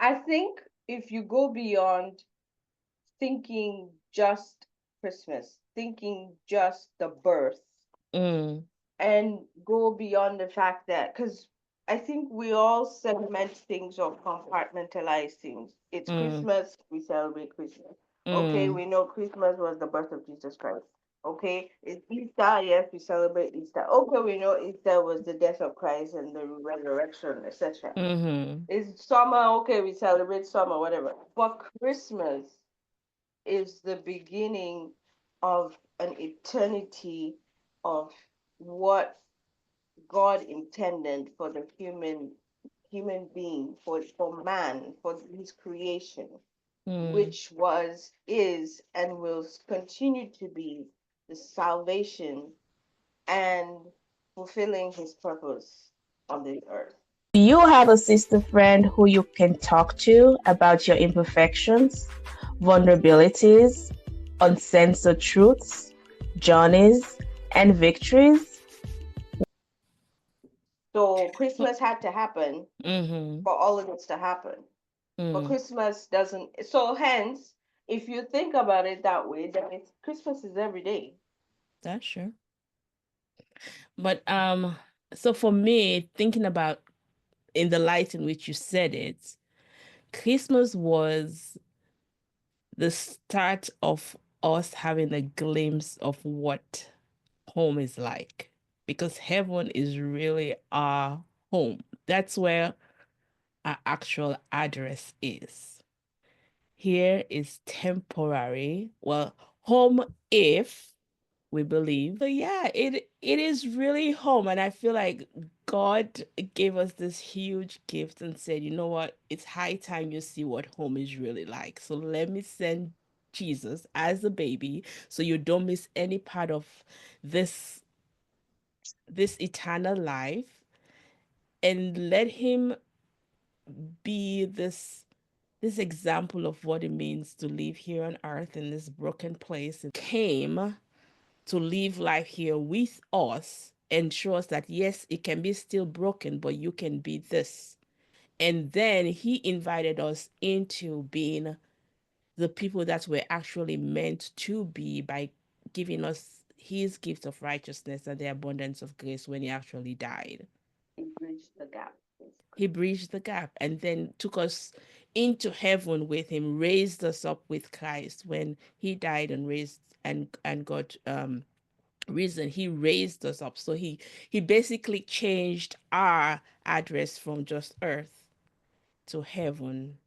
I think if you go beyond thinking just Christmas, thinking just the birth, Mm, and go beyond the fact that, because I think we all segment things or compartmentalize things. It's mm, Christmas, we celebrate Christmas. Okay, mm, we know Christmas was the birth of Jesus Christ. Okay, it's Easter, yes, we celebrate Easter. Okay, we know Easter was the death of Christ and the resurrection, etc. mm-hmm. It's summer, okay, we celebrate summer, whatever. But Christmas is the beginning of an eternity of what God intended for the human being, for man, for his creation, Mm. which was, is, and will continue to be the salvation and fulfilling his purpose on the earth. Do you have a sister friend who you can talk to about your imperfections, vulnerabilities, uncensored truths, journeys, and victories? So Christmas had to happen Mm-hmm. for all of this to happen. But Mm, Christmas doesn't. So hence, if you think about it that way, then it's Christmas is every day. that's true. But so for me, thinking about in the light in which you said it, Christmas was the start of us having a glimpse of what home is like. Because heaven is really our home. That's where our actual address is. Here is temporary. Well, home if we believe. So yeah, it is really home. And I feel like God gave us this huge gift and said, you know what? It's high time you see what home is really like. So let me send Jesus as a baby so you don't miss any part of this this eternal life, and let him be this example of what it means to live here on earth in this broken place. And came to live life here with us and show us that yes, it can be still broken, but you can be this. And then he invited us into being the people that we're actually meant to be by giving us his gift of righteousness and the abundance of grace when he actually died. It bridged the gap, He basically. bridged the gap and then took us into heaven with him, raised us up with Christ when he died and raised and got reason he raised us up. So he basically changed our address from just earth to heaven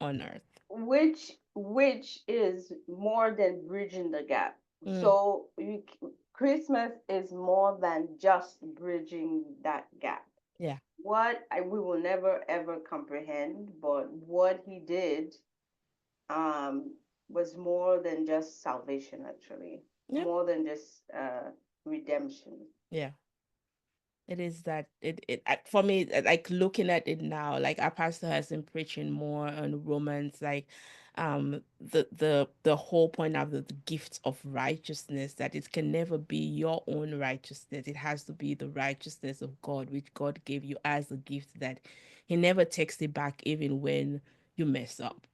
on earth. Which is more than bridging the gap. Mm, So Christmas is more than just bridging that gap. yeah. We will never ever comprehend, but what he did um was more than just salvation, actually, Yep. more than just redemption. Yeah. It is that for me, like looking at it now, like our pastor has been preaching more on Romans, like the whole point of the gift of righteousness, that it can never be your own righteousness. It has to be the righteousness of God, which God gave you as a gift, that he never takes it back even when you mess up.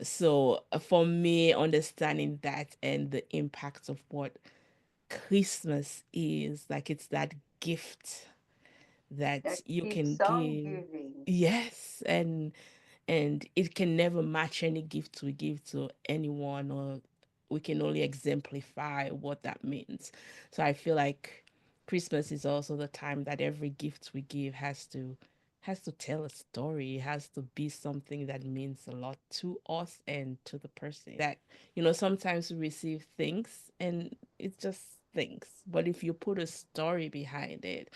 So for me, understanding that and the impact of what Christmas is, like it's that gift that That you can keeps on give. giving. Yes, and it can never match any gift we give to anyone, or we can only exemplify what that means. So I feel like Christmas is also the time that every gift we give has to tell a story. It has to be something that means a lot to us and to the person. That, sometimes we receive things and it's just things. But if you put a story behind it,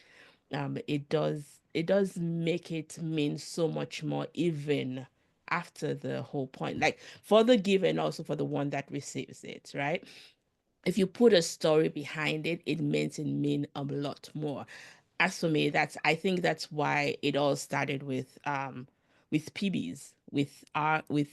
it does make it mean so much more, even after the whole point, like for the giver and also for the one that receives it, right? If you put a story behind it, it means it mean a lot more. As for me, I think that's why it all started with PBs, with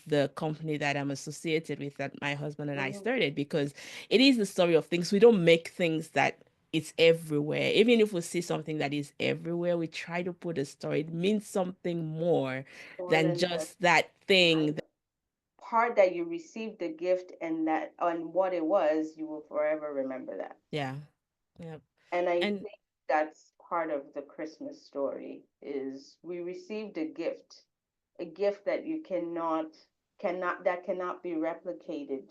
the company that I'm associated with, that my husband and I Mhm. started, because it is the story of things. We don't make things that it's everywhere. Even if we see something that is everywhere, we try to put a story. It means something more More than than just just that thing. part that you received the gift and that on what it was, you will forever remember that. Yeah. Yeah. And I And think that's part of the Christmas story is we received a gift that you cannot be replicated.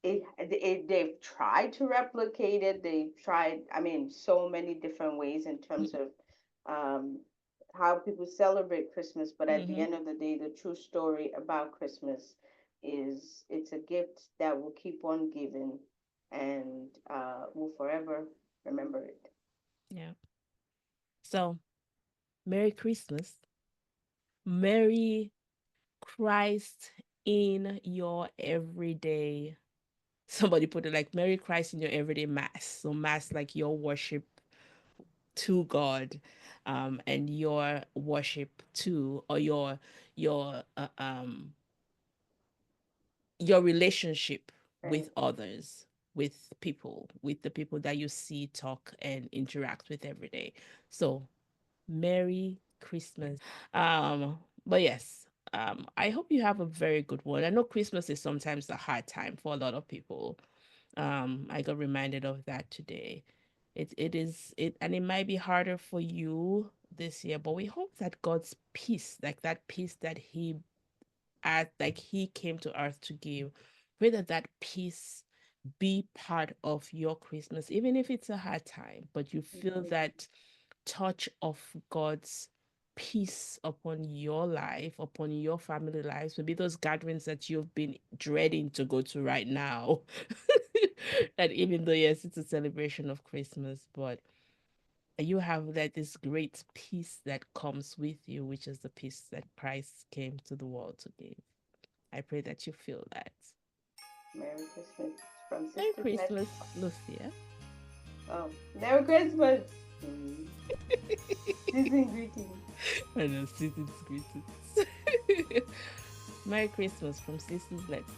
They've tried to replicate it. They've tried, I mean, so many different ways in terms of um, how people celebrate Christmas. But at the mm-hmm. end of the day, the true story about Christmas is it's a gift that will keep on giving and will forever remember it. Yeah. So, Merry Christmas. Merry Christ in your everyday. Somebody put it like Merry Christ in your everyday mass. So mass like your worship to God, and your worship to, or your relationship Right. with others, with people, with the people that you see, talk, and interact with every day. So Merry Christmas. But yes, I hope you have a very good one. I know Christmas is sometimes a hard time for a lot of people. I got reminded of that today. It and it might be harder for you this year, but we hope that God's peace, like that peace that he came to earth to give, pray that that peace be part of your Christmas, even if it's a hard time, but you feel Mhm. that touch of God's peace upon your life, upon your family lives, maybe those gatherings that you've been dreading to go to right now. That even though, yes, it's a celebration of Christmas, but you have that this great peace that comes with you, which is the peace that Christ came to the world to give. I pray that you feel that. Merry Christmas from Merry Sister Glenn. Christmas, Lucia. Oh, Merry Christmas. Mm. Season greetings. I know, season's greetings. Merry Christmas from Sisters Let's